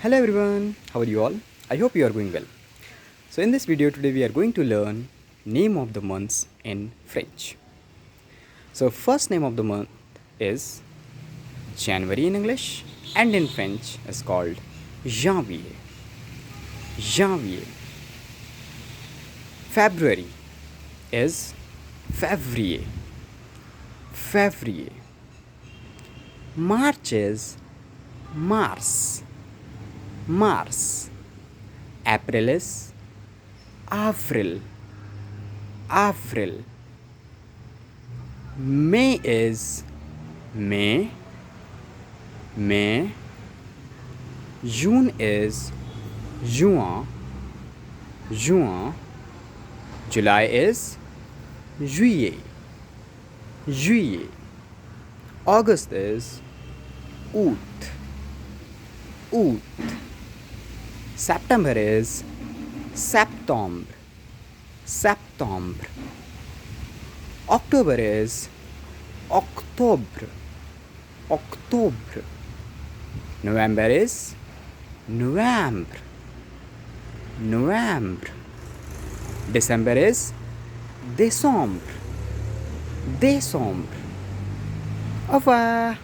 Hello everyone, how are you all? I hope you are going well. So in this video today we are going to learn name of the months in French. So first name of the month is January in English and in French is called Janvier. Janvier. February is Février. Février. March is Mars. Mars. April is Avril. Avril. May is May. May. June is Juin. Juin. July is Juillet. Juillet. August is Août. Août. September is Septembre. Septembre. October is Octobre. Octobre. November is Novembre. Novembre. December is Décembre. Décembre. Au revoir.